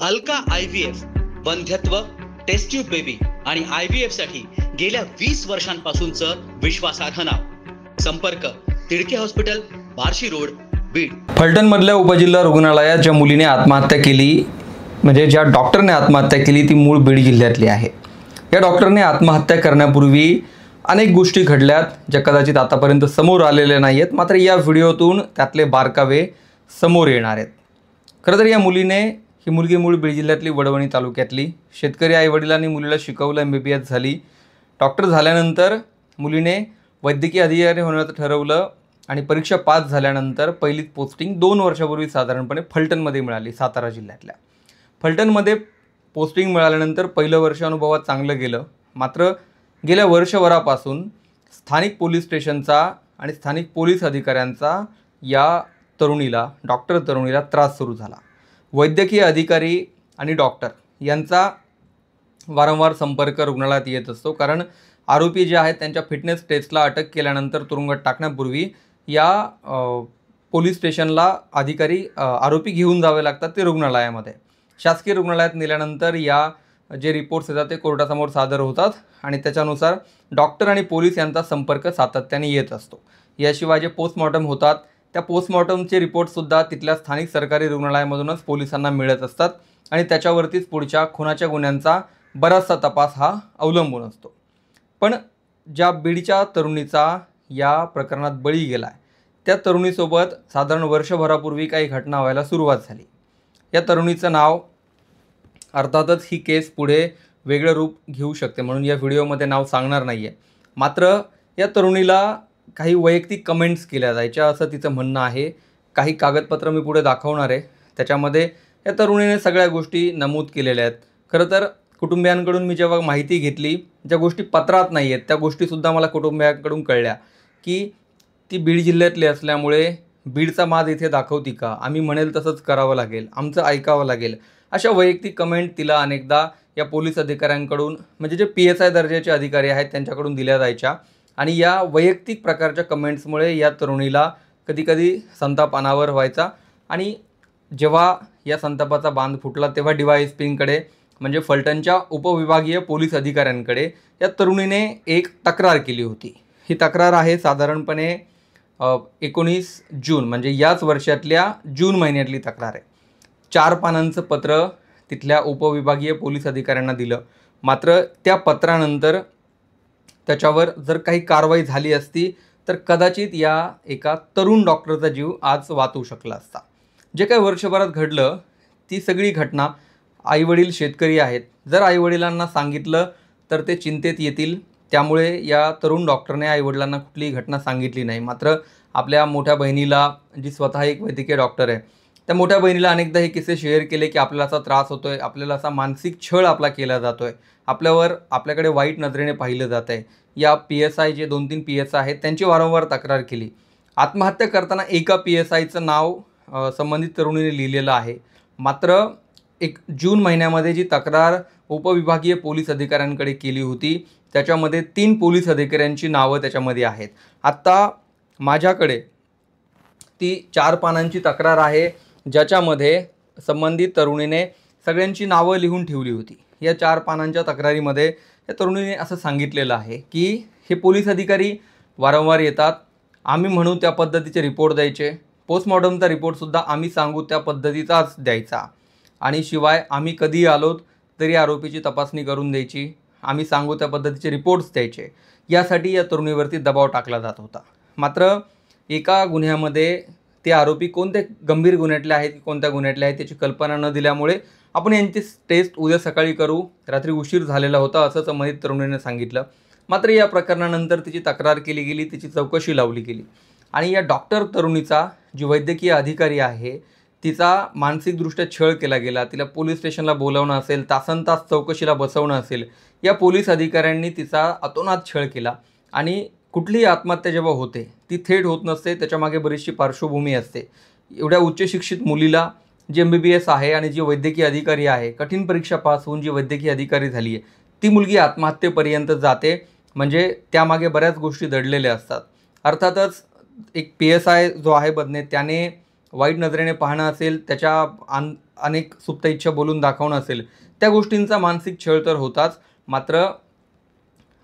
Alka IVF वंध्यत्व, test tube baby आणि IVF साठी गेल्या 20 वर्षांपासूनचं विश्वासार्ह नाव. संपर्क तिडके हॉस्पिटल, बार्शी रोड, बीड. फलटणमधल्या उपजिल्हा रुग्णालयात ज्या मुलीने आत्महत्या केली, म्हणजे ज्या डॉक्टरने आत्महत्या केली, ती मूळ बीड जिल्ह्यातली आहे. या डॉक्टरने आत्महत्या करण्यापूर्वी अनेक गोष्टी घडल्यात ज्या कदाचित आतापर्यंत समोर आलेल्या नाही आहेत. मात्र या व्हिडिओतून त्यातले बारकावे समोर येणार आहेत. खरं तर या मुलीने, ही मुलगी मूळ बीड जिल्ह्यातली वडवणी तालुक्यातली, शेतकरी आईवडिलांनी मुलीला शिकवलं, MBBS झाली. डॉक्टर झाल्यानंतर मुलीने वैद्यकीय अधिकारी होण्याचं ठरवलं आणि परीक्षा पास झाल्यानंतर पहिलीच पोस्टिंग 2 वर्षापूर्वी साधारणपणे फलटणमध्ये मिळाली. सातारा जिल्ह्यातल्या फलटणमध्ये पोस्टिंग मिळाल्यानंतर पहिलं वर्ष अनुभवात चांगलं गेलं. मात्र गेल्या वर्षभरापासून स्थानिक पोलीस स्टेशनचा आणि स्थानिक पोलीस अधिकाऱ्यांचा या तरुणीला, डॉक्टर तरुणीला त्रास सुरू झाला. वैद्यकीय अधिकारी आणि डॉक्टर यांचा वारंवार संपर्क रुग्णालयात येत असतो. कारण आरोपी जे आहेत त्यांच्या फिटनेस टेस्टला अटक केल्यानंतर तुरुंगात टाकण्यापूर्वी या पोलीस स्टेशनला अधिकारी आरोपी घेऊन जावे लागतात ते रुग्णालयामध्ये. शासकीय रुग्णालयात नेल्यानंतर या जे रिपोर्ट्स येतात ते कोर्टासमोर सादर होतात आणि त्याच्यानुसार डॉक्टर आणि पोलीस यांचा संपर्क सातत्याने येत असतो. याशिवाय जे पोस्टमॉर्टम होतात त्या पोस्टमॉर्टमचे रिपोर्टसुद्धा तिथल्या स्थानिक सरकारी रुग्णालयामधूनच पोलिसांना मिळत असतात आणि त्याच्यावरतीच पुढच्या खुनाच्या गुन्ह्यांचा बराचसा तपास हा अवलंबून असतो. पण ज्या बीडच्या तरुणीचा या प्रकरणात बळी गेला आहे, त्या तरुणीसोबत साधारण वर्षभरापूर्वी काही घटना व्हायला सुरुवात झाली. या तरुणीचं नाव, अर्थातच ही केस पुढे वेगळं रूप घेऊ शकते म्हणून या व्हिडिओमध्ये नाव सांगणार नाही आहे. मात्र या तरुणीला काही वैयक्तिक कमेंट्स केल्या जायच्या असं तिचं म्हणणं आहे. काही कागदपत्र मी पुढे दाखवणार आहे, त्याच्यामध्ये या तरुणीने सगळ्या गोष्टी नमूद केलेल्या आहेत. खरं तर कुटुंबियांकडून मी जेव्हा माहिती घेतली, ज्या गोष्टी पत्रात नाही आहेत त्या गोष्टीसुद्धा मला कुटुंबियांकडून कळल्या की ती बीड जिल्ह्यातली असल्यामुळे बीडचा माज इथे दाखवती का, आम्ही म्हणेल तसंच करावं लागेल, आमचं ऐकावं लागेल, अशा वैयक्तिक कमेंट तिला अनेकदा या पोलीस अधिकाऱ्यांकडून, म्हणजे जे PSI दर्जाचे अधिकारी आहेत त्यांच्याकडून दिल्या जायच्या. आणि या वैयक्तिक प्रकारच्या कमेंट्समुळे या तरुणीला कधीकधी संताप अनावर व्हायचा. आणि जेव्हा या संतापाचा बांध फुटला तेव्हा DYSPकडे, म्हणजे फलटणच्या उपविभागीय पोलीस अधिकाऱ्यांकडे या तरुणीने एक तक्रार केली होती. ही तक्रार आहे साधारणपणे 19 जून, म्हणजे याच वर्षातल्या जून महिन्यातली तक्रार आहे. 4 पानांचं पत्र तिथल्या उपविभागीय पोलीस अधिकाऱ्यांना दिलं. मात्र त्या पत्रानंतर त्याच्यावर जर काही कारवाई झाली असती तर कदाचित या एका तरुण डॉक्टरचा जीव आज वाचू शकला असता. जे काही वर्षभरात घडलं ती सगळी घटना, आईवडील शेतकरी आहेत, जर आईवडिलांना सांगितलं तर ते चिंतेत येतील. त्यामुळे या तरुण डॉक्टरने आईवडिलांना कुठलीही घटना सांगितली नाही. मात्र आपल्या मोठ्या बहिणीला, जी स्वतः एक वैद्यकीय डॉक्टर आहे, त्या मोठ्या बहिणीला अनेकदा हे किस्से शेअर केले की आपल्याला असा त्रास होतो आहे, आपल्याला असा मानसिक छळ आपला केला जातो आहे, आपल्याकडे वाईट नजरेने पाहिलं जात आहे. या PSI, जे 2-3 PSI आहेत, त्यांची वारंवार तक्रार केली. आत्महत्या करताना एका PSIचं नाव संबंधित तरुणीने लिहिलेलं आहे. मात्र 1 जून महिन्यामध्ये जी तक्रार उपविभागीय पोलीस अधिकाऱ्यांकडे केली होती त्याच्यामध्ये 3 पोलीस अधिकाऱ्यांची नावं त्याच्यामध्ये आहेत. आत्ता माझ्याकडे ती 4 पानांची तक्रार आहे ज्याच्यामध्ये संबंधित तरुणीने सगळ्यांची नावं लिहून ठेवली होती. या 4 पानांच्या तक्रारीमध्ये या तरुणीने असं सांगितलेलं आहे की हे पोलीस अधिकारी वारंवार येतात, आम्ही म्हणू त्या पद्धतीचे रिपोर्ट द्यायचे, पोस्टमॉर्टमचा रिपोर्टसुद्धा आम्ही सांगू त्या पद्धतीचाच द्यायचा, आणि शिवाय आम्ही कधी आलोत तरी आरोपीची तपासणी करून द्यायची, आम्ही सांगू त्या पद्धतीचे रिपोर्ट्स द्यायचे. यासाठी या तरुणीवरती दबाव टाकला जात होता. मात्र एका गुन्ह्यामध्ये ते आरोपी कोणत्या गंभीर गुन्ह्यातले आहेत, कोणत्या गुन्ह्यातले आहेत त्याची कल्पना न दिल्यामुळे आपण यांची टेस्ट उद्या सकाळी करू, रात्री उशीर झालेला होता, असं संबंधित तरुणीने सांगितलं. मात्र या प्रकरणानंतर तिची तक्रार केली गेली, तिची चौकशी लावली गेली आणि या डॉक्टर तरुणीचा, जी वैद्यकीय अधिकारी आहे, तिचा मानसिकदृष्ट्या छळ केला गेला. तिला पोलीस स्टेशनला बोलावणं असेल, तासनतास चौकशीला बसवणं असेल, या पोलीस अधिकाऱ्यांनी तिचा अतोनात छळ केला. आणि कुठलीही आत्महत्या जेव्हा होते ती थेट होत नसते, त्याच्यामागे बरीचशी पार्श्वभूमी असते. एवढ्या उच्च शिक्षित मुलीला, जी MBBS आहे आणि जी वैद्यकीय अधिकारी आहे, कठीण परीक्षा पास होऊन जी वैद्यकीय अधिकारी झाली आहे, ती मुलगी आत्महत्येपर्यंत जाते, म्हणजे त्यामागे बऱ्याच गोष्टी दडलेल्या असतात. अर्थातच एक PSI जो आहे बदने, त्याने वाईट नजरेने पाहणं असेल, त्याच्या अनेक सुप्त इच्छा बोलून दाखवणं असेल, त्या गोष्टींचा मानसिक छळ तर होताच. मात्र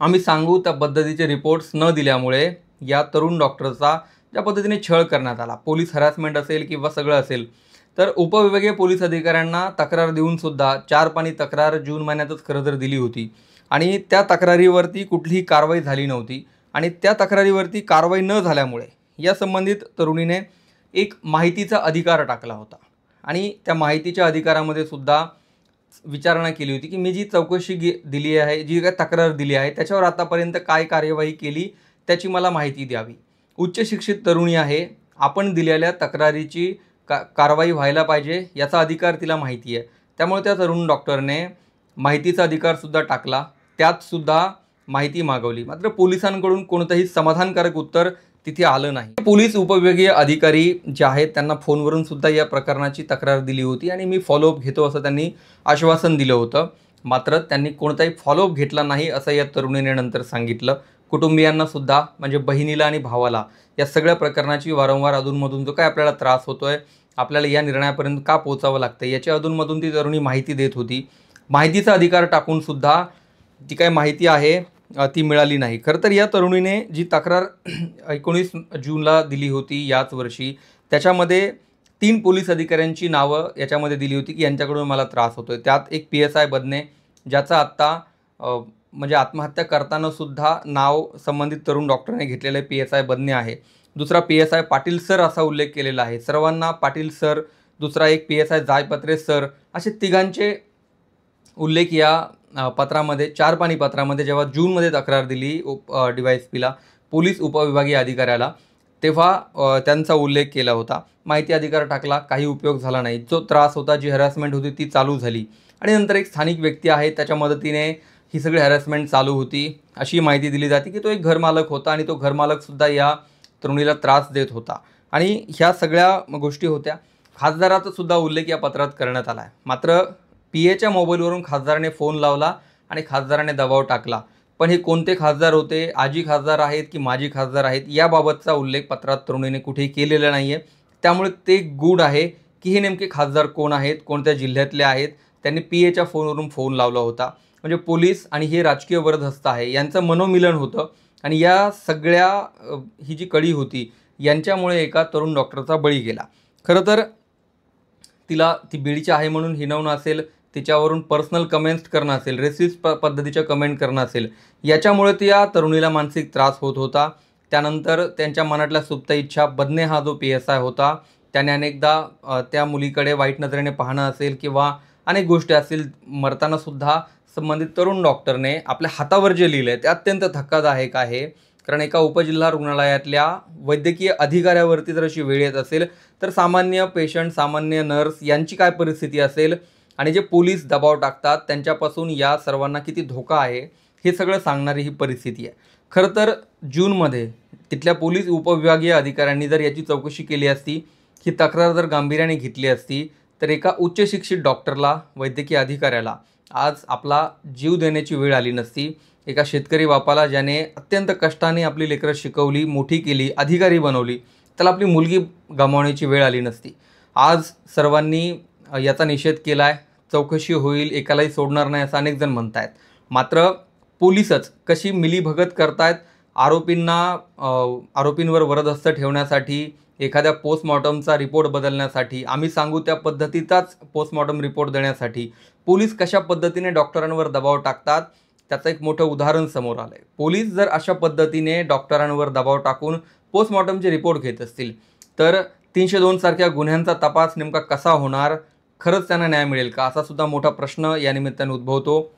आम्ही सांगू त्या पद्धतीचे रिपोर्ट्स न दिल्यामुळे या तरुण डॉक्टरचा ज्या पद्धतीने छळ करण्यात आला, पोलीस हॅरासमेंट असेल किंवा सगळं असेल, तर उपविभागीय पोलीस अधिकाऱ्यांना तक्रार देऊनसुद्धा 4 पानी तक्रार जून महिन्यातच खरं तर दिली होती आणि त्या तक्रारीवरती कुठलीही कारवाई झाली नव्हती. आणि त्या तक्रारीवरती कारवाई न झाल्यामुळे या संबंधित तरुणीने एक माहितीचा अधिकार टाकला होता आणि त्या माहितीच्या अधिकारामध्ये सुद्धा विचारणा केली होती की मी जी चौकशी दिली आहे, जी काय तक्रार दिली आहे, त्याच्यावर आतापर्यंत काय कार्यवाही केली त्याची मला माहिती द्यावी. उच्च शिक्षित तरुणी आहे, आपण दिलेल्या तक्रारीची कारवाई व्हायला पाहिजे याचा अधिकार तिला माहिती आहे. त्यामुळे त्या तरुण डॉक्टरने माहितीचा अधिकारसुद्धा टाकला, त्यातसुद्धा माहिती मागवली. मात्र पोलिसांकडून कोणतंही समाधानकारक उत्तर तिथे आलं नाही. पोलीस उपविभागीय अधिकारी जे आहेत त्यांना फोनवरून सुद्धा या प्रकरणाची तक्रार दिली होती आणि मी फॉलोअप घेतो असं त्यांनी आश्वासन दिलं होतं. मात्र त्यांनी कोणताही फॉलोअप घेतला नाही असं या तरुणीने नंतर सांगितलं. कुटुंबियांना सुद्धा म्हणजे बहिणीला आणि भावाला या सगळ्या प्रकरणाची वारंवार अधूनमधून जो काय आपल्याला त्रास होतोय, आपल्याला या निर्णयापर्यंत का पोहोचावं लागतं याच्या अधूनमधून ती तरुणी माहिती देत होती. माहितीचा अधिकार टाकून सुद्धा जी काय माहिती आहे ती मिळाली नाही. खरं तर या तरुणीने जी तक्रार 19 जूनला दिली होती याच वर्षी, त्याच्यामध्ये 3 पोलीस अधिकाऱ्यांची नावं याच्यामध्ये दिली होती की यांच्याकडून मला त्रास होतोय. त्यात एक PSI बदने, ज्याचा आत्ता म्हणजे आत्महत्या करताना सुद्धा नाव संबंधित तरुण डॉक्टरने घेतलेलं PSI बदने आहे. दुसरा PSI पाटील सर असा उल्लेख केलेला आहे. सर्वांना पाटील सर, दुसरा एक PSI जायपत्रे सर, असे तिघांचे उल्लेख या पत्रामध्ये 4 पानी पत्रामध्ये जेव्हा जूनमध्ये तक्रार दिली DYSPला पोलीस उपविभागीय अधिकाऱ्याला, तेव्हा त्यांचा उल्लेख केला होता. माहिती अधिकार टाकला, काही उपयोग झाला नाही. जो त्रास होता, जी हॅरासमेंट होती ती चालू झाली आणि नंतर एक स्थानिक व्यक्ती आहे त्याच्या मदतीने ही सगळी हॅरासमेंट चालू होती अशी माहिती दिली जाते की तो एक घरमालक होता आणि तो घरमालकसुद्धा या तरुणीला त्रास देत होता आणि ह्या सगळ्या गोष्टी होत्या. खासदाराचा सुद्धा उल्लेख या पत्रात करण्यात आला आहे. मात्र PAच्या मोबाईलवरून खासदाराने फोन लावला आणि खासदाराने दबाव टाकला. पण हे कोणते खासदार होते, आजी खासदार आहेत की माजी खासदार आहेत, याबाबतचा उल्लेख पत्रात तरुणीने कुठेही केलेला नाही आहे. त्यामुळे ते गूढ आहे की हे नेमके खासदार कोण आहेत, कोणत्या जिल्ह्यातले आहेत. त्यांनी PAच्या फोनवरून फोन लावला होता. म्हणजे पोलीस आणि हे राजकीय वरदहस्त आहे यांचं मनोमिलन होतं आणि या सगळ्या ही जी कडी होती यांच्यामुळे एका तरुण डॉक्टरचा बळी गेला. खरं तर तिला ती बीडची आहे म्हणून हिणवणं असेल, तिच्यावरून पर्सनल कमेंट्स करणं असेल, रेसिस्ट पद्धतीच्या कमेंट करणं असेल, याच्यामुळे त्या तरुणीला मानसिक त्रास होत होता. त्यानंतर त्यांच्या मनातल्या सुप्त इच्छा, बदने हा जो PSI होता त्याने अनेकदा त्या मुलीकडे वाईट नजरेने पाहणं असेल किंवा अनेक गोष्टी असतील. मरतानासुद्धा संबंधित तरुण डॉक्टरने आपल्या हातावर जे लिहिलं आहे ते अत्यंत धक्कादायक आहे. कारण एका उपजिल्हा रुग्णालयातल्या वैद्यकीय अधिकाऱ्यावरती जर अशी वेळ येत असेल तर सामान्य पेशंट, सामान्य नर्स यांची काय परिस्थिती असेल आणि जे पोलीस दबाव टाकतात त्यांच्यापासून या सर्वांना किती धोका आहे हे सगळं सांगणारी ही परिस्थिती आहे. खरं तर जूनमध्ये तिथल्या पोलीस उपविभागीय अधिकाऱ्यांनी जर याची चौकशी केली असती, ही तक्रार जर गांभीर्याने घेतली असती, तर एका उच्च शिक्षित डॉक्टरला, वैद्यकीय अधिकाऱ्याला आज आपला जीव देण्याची वेळ आली नसती. एका शेतकरी बापाला ज्याने अत्यंत कष्टाने आपली लेकरं शिकवली, मोठी केली, अधिकारी बनवली, त्याला आपली मुलगी गमावण्याची वेळ आली नसती. आज सर्वांनी याचा निषेध केला आहे. चौकशी होईल, एकालाही सोडणार नाही असं अनेक जण म्हणत आहेत. मात्र पोलीसच कशी मिलीभगत करतायत आरोपींवर वरदहस्त ठेवण्यासाठी, एखाद्या पोस्टमॉर्टमचा रिपोर्ट बदलण्यासाठी, आम्ही सांगू त्या पद्धतीचाच पोस्टमॉर्टम रिपोर्ट देण्यासाठी पोलीस कशा पद्धतीने डॉक्टरांवर दबाव टाकतात त्याचं एक मोठं उदाहरण समोर आलं आहे. पोलीस जर अशा पद्धतीने डॉक्टरांवर दबाव टाकून पोस्टमॉर्टमचे रिपोर्ट घेत असतील तर 302 सारख्या गुन्ह्यांचा तपास नेमका कसा होणार, खरंच त्यांना न्याय मिळेल का, असा सुद्धा मोठा प्रश्न या निमित्ताने उद्भवतो.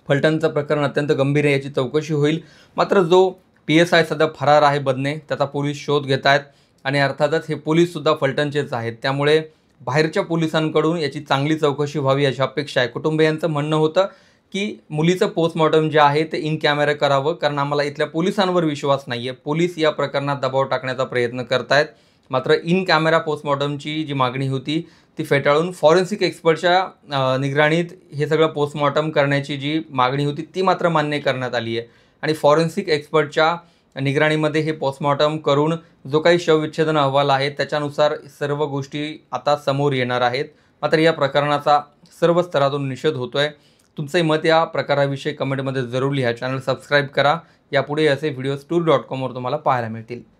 फलटणचं प्रकरण अत्यंत गंभीर आहे, याची चौकशी होईल. मात्र जो PSI सध्या फरार आहे बदने, त्याचा पोलीस शोध घेत आहेत आणि अर्थातच हे पोलीससुद्धा फलटणचेच आहेत. त्यामुळे बाहेरच्या पोलिसांकडून याची चांगली चौकशी व्हावी अशी अपेक्षा आहे. कुटुंबियांचं म्हणणं होतं की मुलीचं पोस्टमॉर्टम जे आहे ते इन कॅमेरा करावं, कारण आम्हाला इथल्या पोलिसांवर विश्वास नाही आहे. पोलीस या प्रकरणात दबाव टाकण्याचा प्रयत्न करत आहेत. मात्र इन कॅमेरा पोस्टमॉर्टमची जी मागणी होती ती फेटाळून फॉरेन्सिक एक्सपर्टच्या निगराणीत हे सगळं पोस्टमॉर्टम करण्याची जी मागणी होती ती मात्र मान्य करण्यात आली आहे आणि फॉरेन्सिक एक्सपर्टच्या निगराणीमध्ये हे पोस्टमॉर्टम करून जो काही शवविच्छेदन अहवाल आहे त्याच्यानुसार सर्व गोष्टी आता समोर येणार आहेत. मात्र या प्रकरणाचा सर्व स्तरातून निषेध होतोय. तुमचे मत या प्रकाराविषयी कमेंटमध्ये जरूर लिहा. चॅनल सबस्क्राईब करा. यापुढे असे व्हिडिओज tour.com वर तुम्हाला पाहायला मिळतील.